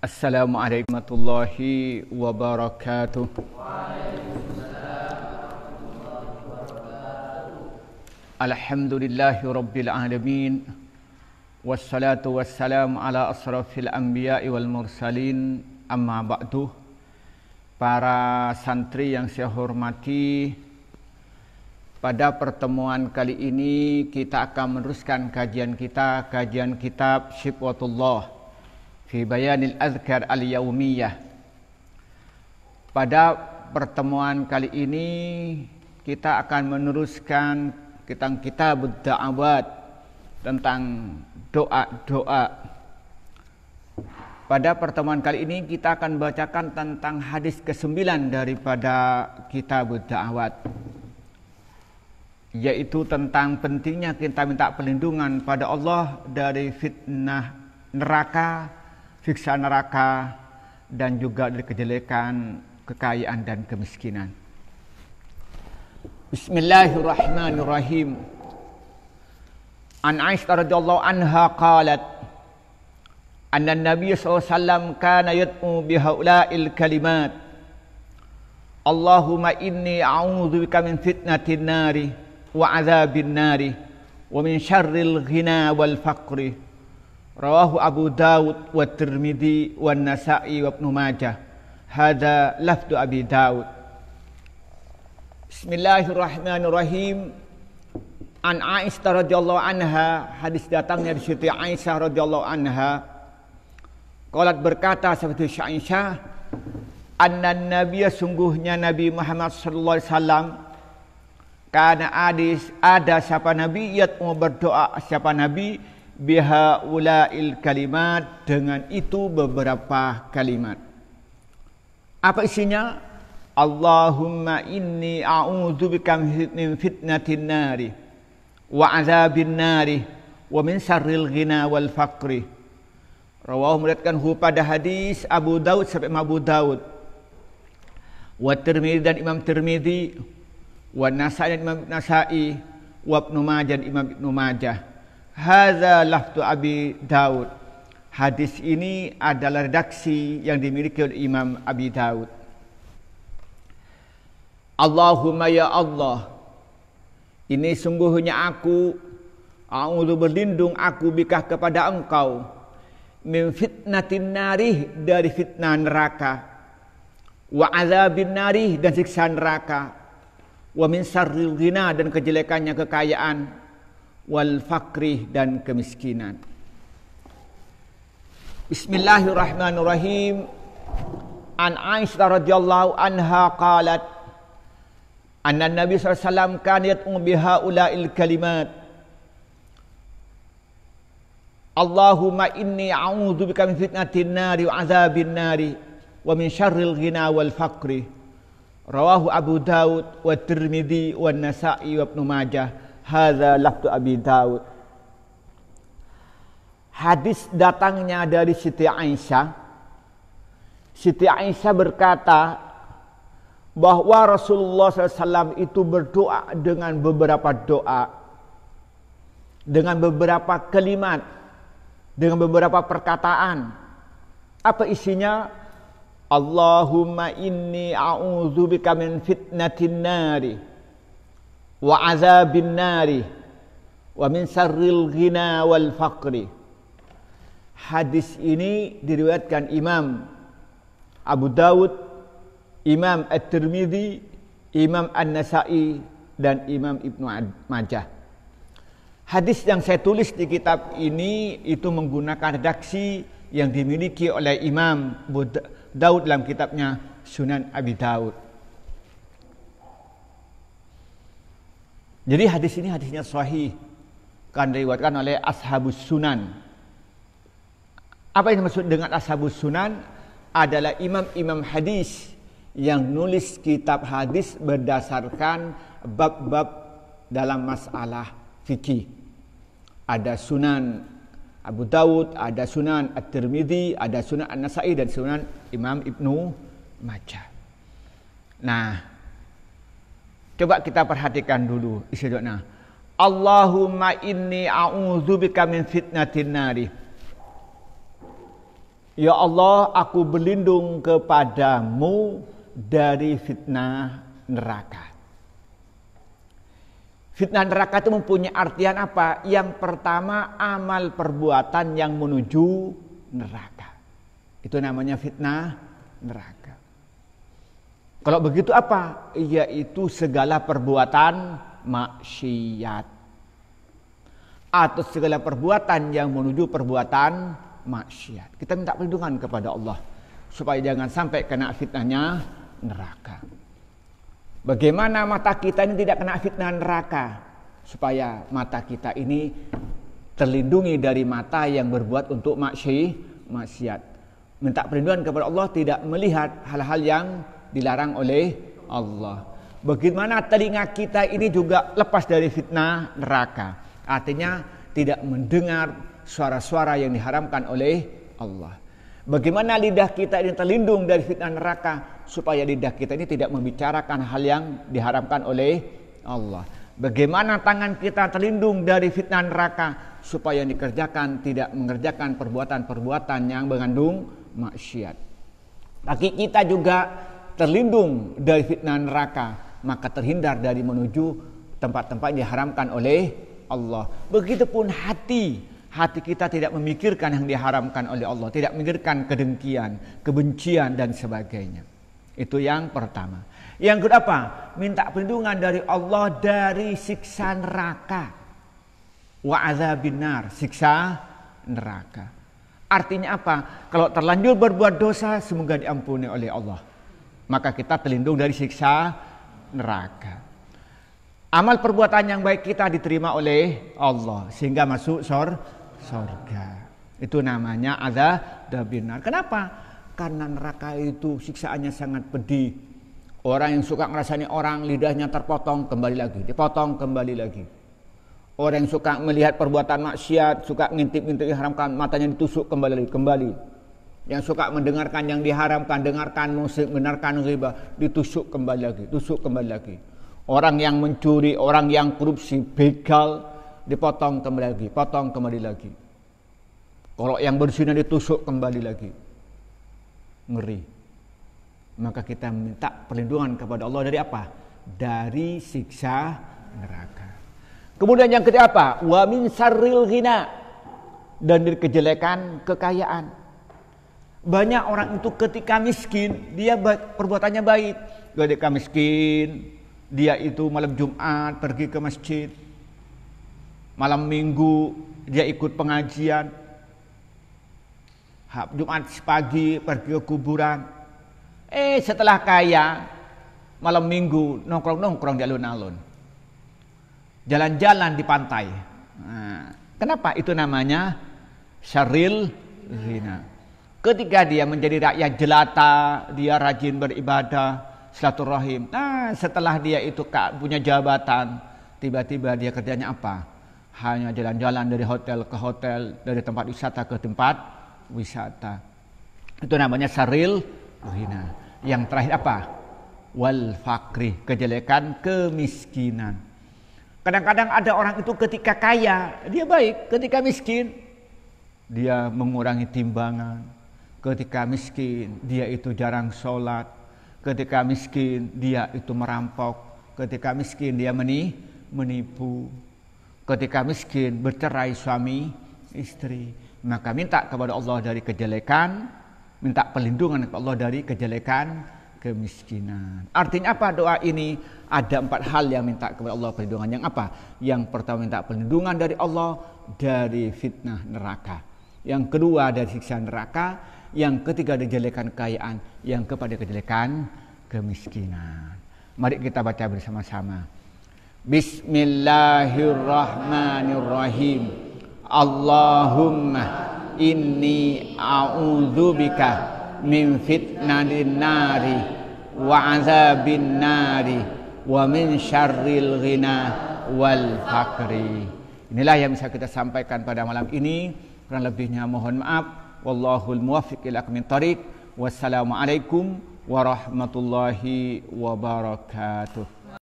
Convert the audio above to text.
Assalamualaikum warahmatullahi wabarakatuh. Alhamdulillahi rabbil alamin. Wassalatu wassalamu ala asrafil anbiya'i wal mursalin. Amma ba'du. Para santri yang saya hormati, pada pertemuan kali ini kita akan meneruskan kajian kitab Syifatullah fi Bayanil Azkar Al-Yaumiyah. Pada pertemuan kali ini kita akan meneruskan tentang kitab Da'awat, tentang doa-doa. Pada pertemuan kali ini kita akan bacakan tentang hadis ke-9 daripada kitab Da'awat, yaitu tentang pentingnya kita minta perlindungan pada Allah dari fitnah neraka, siksa neraka, dan juga dari kejelekan, kekayaan dan kemiskinan. Bismillahirrahmanirrahim. An Aisyah radhiyallahu anha qalat anna Nabi sallallahu alaihi wasallam kana yad'u bihaula'il kalimat: Allahumma inni a'udzubika min fitnatin nari wa 'adzabin nari wa min syarril ghina wal faqri. Rawahu Abu Dawud wa Tirmidzi wa Nasa'i wa Ibnu Majah. Hadza lafdu Abi Dawud. Bismillahirrahmanirrahim. An Aisyah radhiyallahu anha, hadis datangnya dari Siti Aisyah radhiyallahu anha. Qalat, berkata seperti Aisyah, anna nabiyya, sungguhnya Nabi Muhammad sallallahu alaihi wasallam, kana ada siapa nabi yatmu berdoa, siapa nabi biha ulail kalimat, dengan itu beberapa kalimat. Apa isinya? Allahumma inni a'udzubika min fitnatin nari wa 'adzabin nari wa min syarril ghina wal faqri. Rawahu, meriwayatkan pada hadis Abu Daud sampai Abu Daud, wa Tirmidzi dan Imam Tirmidzi, wa Nasa'i dan Imam Nasa'i, wa Ibnu Majah dan Imam Ibnu Majah. Hadza lafdu Abi Daud. Hadis ini adalah redaksi yang dimiliki oleh Imam Abi Daud. Allahumma ya Allah, ini sungguhnya aku, a'udzu berlindung aku bika kepada engkau, min fitnatin nari, dari fitnah neraka, wa azabin nari, dan siksa neraka, wa min syarril ghina, dan kejelekannya kekayaan, wal faqri, dan kemiskinan. Bismillahirrahmanirrahim. An Aisyah radhiyallahu anha qalat anna Nabi sallallahu alaihi wasallam kana yad'u bihaula'il kalimat: Allahumma inni a'udzubika min fitnatin nari wa 'adzabin nari wa min syarril ghina wal faqri. Rawahu Abu Dawud wa Tirmidzi wa Nasa'i wa Ibnu Majah. Hadza lafdu Abi Dawud. Hadis datangnya dari Siti Aisyah. Siti Aisyah berkata bahwa Rasulullah SAW itu berdoa dengan beberapa doa, dengan beberapa kalimat, dengan beberapa perkataan. Apa isinya? Allahumma inni a'udzubika min fitnatin nari wa azabin nari wa min syarril ghina wal faqri. Hadis ini diriwayatkan Imam Abu Dawud, Imam At-Tirmidzi, Imam An-Nasa'i, dan Imam Ibnu Majah. Hadis yang saya tulis di kitab ini itu menggunakan redaksi yang dimiliki oleh Imam Daud dalam kitabnya Sunan Abi Daud. Jadi hadis ini hadisnya sahih, kan diriwayatkan oleh Ashabus Sunan. Apa yang dimaksud dengan Ashabus Sunan? Adalah imam-imam hadis yang nulis kitab hadis berdasarkan bab-bab dalam masalah fikih. Ada Sunan Abu Dawud, ada Sunan At-Tirmidzi, ada Sunan An-Nasa'i, dan Sunan Imam Ibnu Majah. Nah, coba kita perhatikan dulu isi doa. Allahumma inni a'udzubika min fitnatin nari. Ya Allah, aku berlindung kepadamu dari fitnah neraka. Fitnah neraka itu mempunyai artian apa? Yang pertama, amal perbuatan yang menuju neraka. Itu namanya fitnah neraka. Kalau begitu apa? Yaitu segala perbuatan maksiat. Atau segala perbuatan yang menuju perbuatan maksiat. Kita minta perlindungan kepada Allah supaya jangan sampai kena fitnahnya neraka. Bagaimana mata kita ini tidak kena fitnah neraka? Supaya mata kita ini terlindungi dari mata yang berbuat untuk maksiat. Minta perlindungan kepada Allah tidak melihat hal-hal yang dilarang oleh Allah. Bagaimana telinga kita ini juga lepas dari fitnah neraka. Artinya tidak mendengar suara-suara yang diharamkan oleh Allah. Bagaimana lidah kita ini terlindung dari fitnah neraka supaya lidah kita ini tidak membicarakan hal yang diharamkan oleh Allah. Bagaimana tangan kita terlindung dari fitnah neraka supaya dikerjakan tidak mengerjakan perbuatan-perbuatan yang mengandung maksiat. Kaki kita juga terlindung dari fitnah neraka, maka terhindar dari menuju tempat-tempat yang diharamkan oleh Allah. Begitupun hati kita tidak memikirkan yang diharamkan oleh Allah, tidak memikirkan kedengkian, kebencian dan sebagainya. Itu yang pertama. Yang kedua apa? Minta perlindungan dari Allah dari siksa neraka. Wa azabin nar, siksa neraka. Artinya apa? Kalau terlanjur berbuat dosa, semoga diampuni oleh Allah. Maka kita terlindung dari siksa neraka. Amal perbuatan yang baik kita diterima oleh Allah sehingga masuk surga. Itu namanya azabin nar. Kenapa? Karena neraka itu siksaannya sangat pedih. Orang yang suka ngerasani orang lidahnya terpotong kembali lagi, dipotong kembali lagi. Orang yang suka melihat perbuatan maksiat, suka ngintip-ngintip diharamkan, matanya ditusuk kembali. Yang suka mendengarkan yang diharamkan, dengarkan musik, mendengarkan ghibah, ditusuk kembali lagi. Orang yang mencuri, orang yang korupsi, begal, dipotong kembali lagi. Kalau yang berzina ditusuk kembali lagi. Ngeri. Maka kita minta perlindungan kepada Allah dari apa? Dari siksa neraka. Kemudian yang ketiga apa? Wa min syarril ghina, dan dari kejelekan kekayaan. Banyak orang itu ketika miskin, dia perbuatannya baik. Ketika miskin, dia itu malam Jumat pergi ke masjid. Malam Minggu dia ikut pengajian. Jumat pagi pergi ke kuburan. Setelah kaya, malam Minggu nongkrong di alun-alun. Jalan-jalan di pantai. Nah, kenapa? Itu namanya syarril ghina. Ketika dia menjadi rakyat jelata, dia rajin beribadah, silaturahim. Nah, setelah dia itu punya jabatan, tiba-tiba dia kerjanya apa? Hanya jalan-jalan dari hotel ke hotel, dari tempat wisata ke tempat wisata. Itu namanya syarril ghina. Yang terakhir apa? Wal fakri, kejelekan kemiskinan. Kadang-kadang ada orang itu ketika kaya, dia baik. Ketika miskin, dia mengurangi timbangan. Ketika miskin, dia itu jarang sholat. Ketika miskin, dia itu merampok. Ketika miskin, dia menipu. Ketika miskin, bercerai suami istri. Maka minta kepada Allah dari kejelekan, minta perlindungan kepada Allah dari kejelekan kemiskinan. Artinya apa doa ini? Ada 4 hal yang minta kepada Allah perlindungan. Yang apa? Yang pertama minta perlindungan dari Allah dari fitnah neraka. Yang kedua dari siksa neraka. Yang ketiga dari kejelekan kekayaan. Yang kepada kejelekan kemiskinan. Mari kita baca bersama-sama. Bismillahirrahmanirrahim. Allahumma inni a'udzubika min fitnatin nari wa azabin nari wa min syarril ghina wal fakri. Inilah yang bisa kita sampaikan pada malam ini. Kurang lebihnya mohon maaf. Wallahul muwaffiq ila aqwamit thoriq. Wassalamualaikum warahmatullahi wabarakatuh.